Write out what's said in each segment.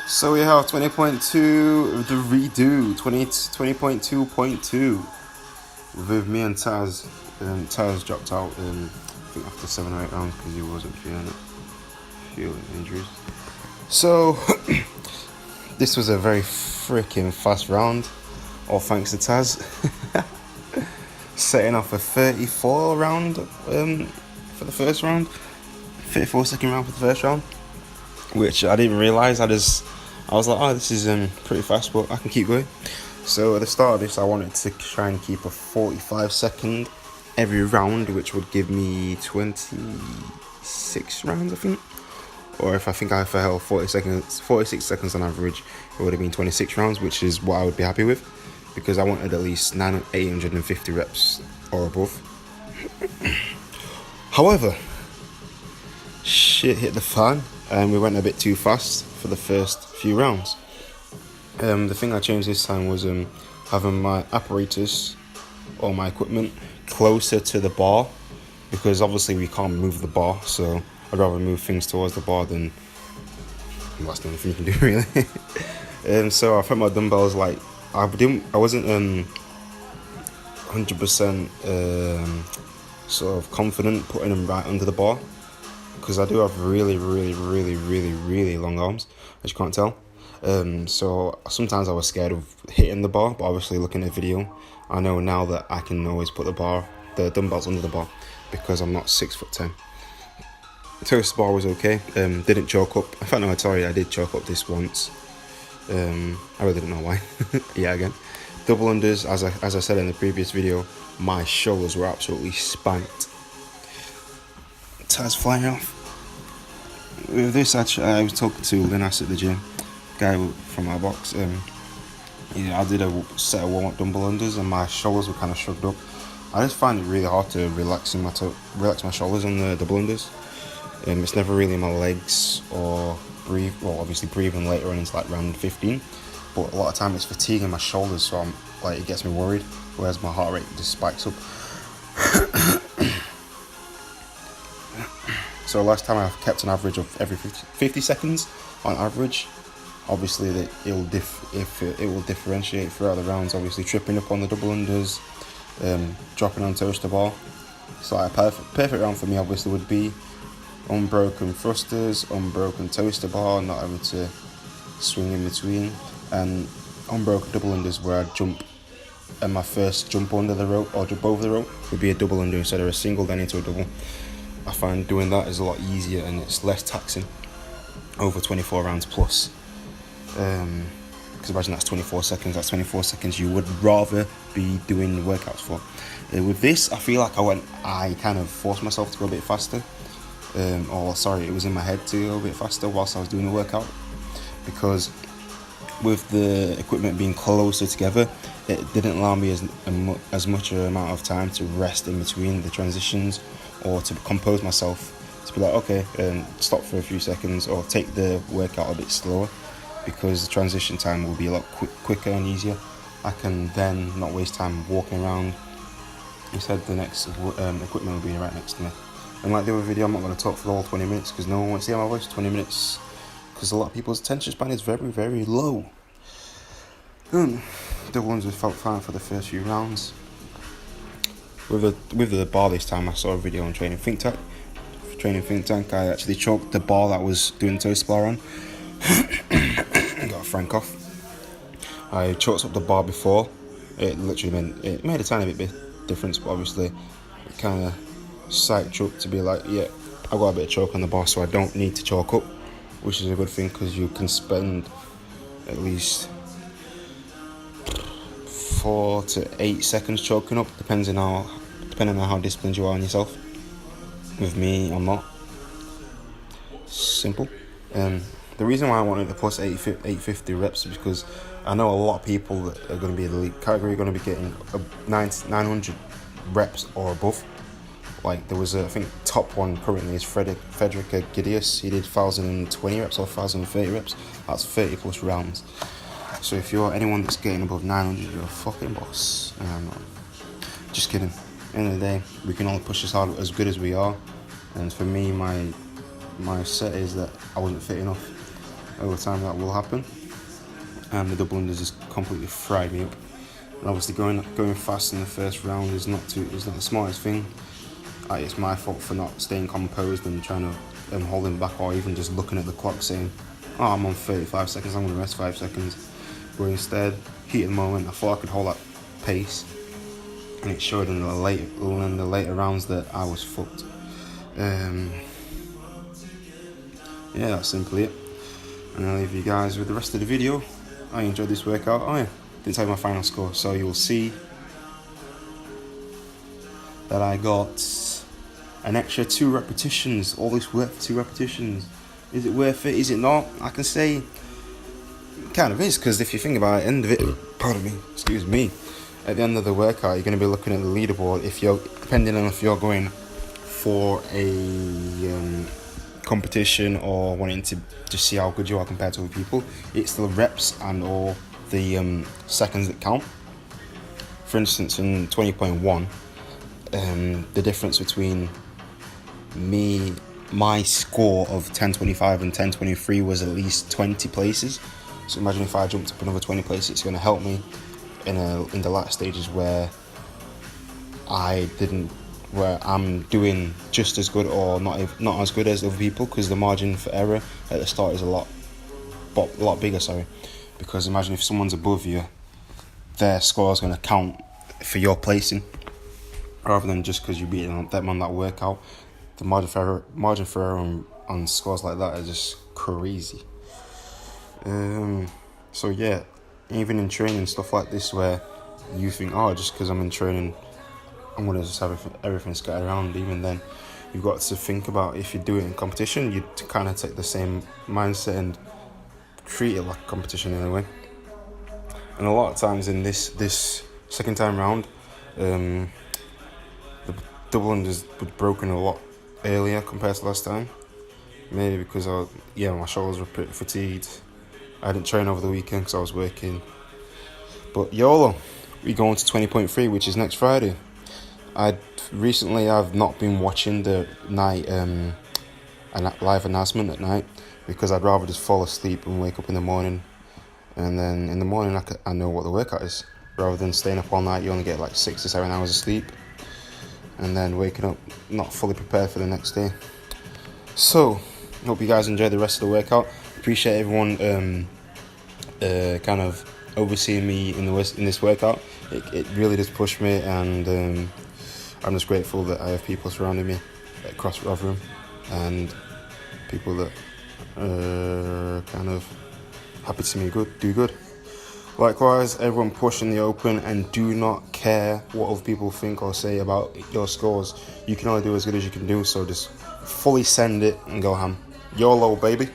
So we have 20.2, the redo, 20.2.2 with me and Taz. Taz dropped out I think after 7 or 8 rounds because he wasn't feeling injuries. So this was a very freaking fast round, all thanks to Taz. Setting off a 34 round for the first round, 34 second round for the first round, which I didn't realise. I was like, oh, this is pretty fast, but I can keep going. So at the start of this, I wanted to try and keep a 45 second every round, which would give me 26 rounds, I think. Or if I held 46 seconds on average, it would have been 26 rounds, which is what I would be happy with, because I wanted at least 850 reps or above. However, shit hit the fan, and we went a bit too fast for the first few rounds. The thing I changed this time was having my apparatus or my equipment closer to the bar, because obviously we can't move the bar, so I'd rather move things towards the bar than, well, that's the only thing you can do really. So I put my dumbbells, like, I wasn't 100% sort of confident putting them right under the bar, because I do have really long arms, as you can't tell. So sometimes I was scared of hitting the bar, but obviously looking at the video, I know now that I can always put the dumbbells under the bar, because I'm not 6'10". The toast bar was okay. Didn't choke up. In fact, no, sorry, I did choke up this once. I really didn't know why. Yeah, again. Double unders, as I said in the previous video, my shoulders were absolutely spanked. Taz flying off. With this, I was talking to Linas at the gym, guy from our box. I did a set of warm-up dumbbell unders, and my shoulders were kind of shrugged up. I just find it really hard to relax my shoulders on the double unders. It's never really my legs or breathe. Well, obviously breathing later on into like round 15, but a lot of time it's fatiguing my shoulders, so I'm like, it gets me worried. Whereas my heart rate just spikes up. So last time I kept an average of every 50 seconds on average. Obviously it will differentiate throughout the rounds. Obviously tripping up on the double unders, dropping on toaster bar. So a perfect round for me obviously would be unbroken thrusters, unbroken toaster bar, not having to swing in between, and unbroken double unders where I jump, and my first jump under the rope or jump over the rope would be a double under instead of a single then into a double. I find doing that is a lot easier and it's less taxing over 24 rounds plus. Because imagine that's 24 seconds. That's 24 seconds you would rather be doing workouts for. With this, I feel like I kind of forced myself to go a bit faster. It was in my head to go a bit faster whilst I was doing the workout, because with the equipment being closer together, it didn't allow me as much amount of time to rest in between the transitions, or to compose myself, to be like, okay, stop for a few seconds, or take the workout a bit slower, because the transition time will be a lot quicker and easier. I can then not waste time walking around. Instead, the next equipment will be right next to me. And like the other video, I'm not going to talk for the whole 20 minutes because no one wants to hear my voice for 20 minutes, because a lot of people's attention span is very low. The ones who felt fine for the first few rounds. With the bar this time, I saw a video on Training Think Tank. I actually choked the bar that I was doing toast bar on. Got a frank off. I choked up the bar before. It made a tiny bit difference, but obviously it kind of psyched up to be like, yeah, I got a bit of choke on the bar, so I don't need to choke up, which is a good thing, because you can spend at least 4 to 8 seconds choking up, depending on how disciplined you are on yourself. With me, I'm not. Simple. The reason why I wanted to push 850 reps is because I know a lot of people that are going to be in the elite category are going to be getting 900 reps or above. Like there was I think top one currently is Frederick Gideus. He did 1,020 reps or 1,030 reps. That's 30 plus rounds. So if you're anyone that's getting above 900, you're a fucking boss. Just kidding. End of the day, we can only push as hard as good as we are. And for me, my set is that I wasn't fit enough. Over time, that will happen. And the double unders just completely fried me up. And obviously, going fast in the first round is not the smartest thing. It's my fault for not staying composed and trying to hold him back, or even just looking at the clock saying, "Oh, I'm on 35 seconds. I'm going to rest 5 seconds." But instead, heat of the moment, I thought I could hold that pace, and it showed in the later rounds that I was fucked. Yeah, that's simply it. And I'll leave you guys with the rest of the video. I enjoyed this workout. Oh yeah, didn't tell you my final score, so you'll see that I got an extra 2 repetitions. All this work for 2 repetitions. Is it worth it? Is it not? I can say it kind of is, because if you think about it, at the end of it, pardon me, excuse me, at the end of the workout, you're going to be looking at the leaderboard. If you're, depending on if you're going for a competition or wanting to just see how good you are compared to other people, it's the reps and all the seconds that count. For instance, in 20.1, the difference between my score of 10.25 and 10.23 was at least 20 places. So imagine if I jumped up another 20 places, it's going to help me in the latter stages where I'm doing just as good or not as good as other people, because the margin for error at the start is a lot bigger. Because imagine if someone's above you, their score is going to count for your placing, rather than just because you beat them on that workout. The margin for error on scores like that is just crazy. So yeah, even in training, stuff like this where you think, oh, just because I'm in training, I'm going to just have everything scattered around. Even then, you've got to think about, if you do it in competition, you kind of take the same mindset and treat it like a competition in a way. And a lot of times in this second time round, the double unders were broken a lot earlier compared to last time. Maybe because my shoulders were pretty fatigued. I didn't train over the weekend because I was working. But YOLO, we go on to 20.3, which is next Friday. I've not been watching the night live announcement at night, because I'd rather just fall asleep and wake up in the morning, and then in the morning I know what the workout is, rather than staying up all night. You only get like 6 to 7 hours of sleep, and then waking up not fully prepared for the next day. So hope you guys enjoy the rest of the workout. Appreciate everyone kind of overseeing me in this workout. It really does push me, and I'm just grateful that I have people surrounding me at CrossFit Room, and people that are kind of happy to see me do good. Likewise, everyone push in the open and do not care what other people think or say about your scores. You can only do as good as you can do, so just fully send it and go ham. YOLO, baby.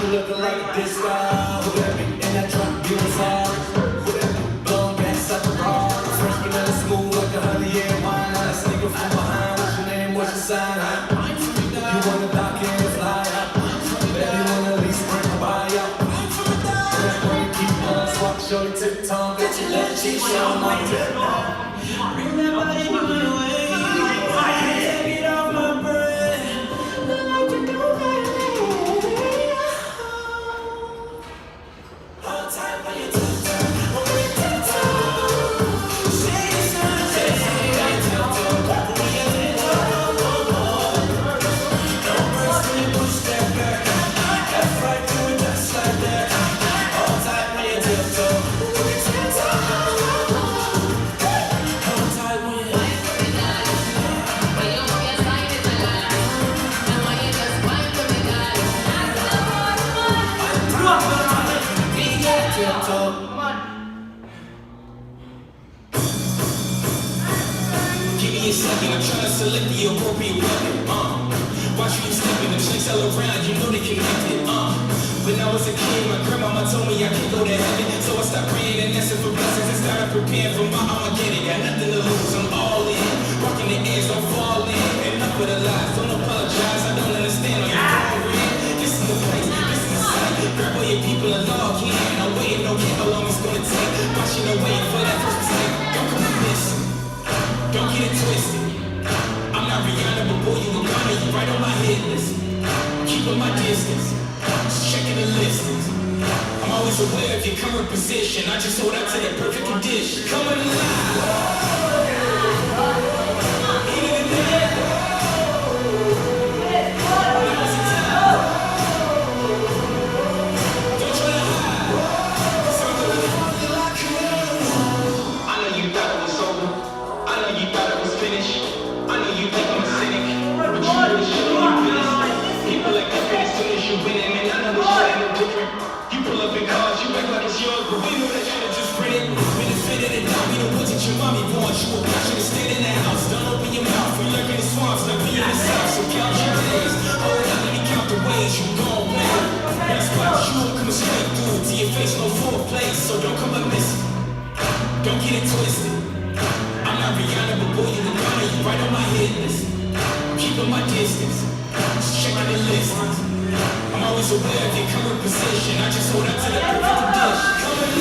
Looking like a disco, who that be in that truck, you inside? Who that be blowing gas up the bar? Fresh banana smooth like a honey and wine. I sneak up from behind, what's your name, what's your sign? You wanna dock and fly? Give me a second, I'm trying to select the appropriate weapon. Watch you stepping, the chicks all around, you know they connected. When I was a kid, my grandmama told me I could go to heaven, so I stopped praying and asking for blessings and started preparing for my Armageddon. Got nothing to lose, I'm all in. Rocking the edge, don't fall in. Enough of the lies, don't apologize, I don't understand. Are you foreign? This is the place, this is the site. Grab all your people and log in. I'm waiting, don't care how long it's gonna take. Watching and waiting for that first mistake. Don't come and miss it. Don't get it twisted. I'm not Rihanna, but boy, you a Ghana, you right on my hit list. Keeping my distance, just checking the listings. I'm always aware of your current position. I just hold out to the perfect condition. Coming alive. So don't come and miss it. Don't get it twisted. I'm not Rihanna, but boy, you a Ghana, you right on my hit list. Keeping my distance, just checking the listings. I'm always aware of your current position. I just hold out to the perfect condition. Come on.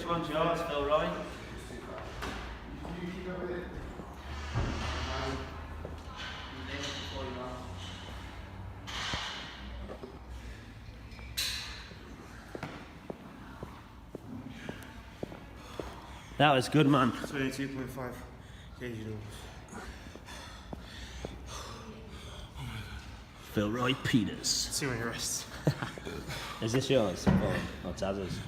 one's yours, Philroy? That was good, man. 22.5 kg. Philroy Peters. See when you rest. Is this yours? Or Taz's?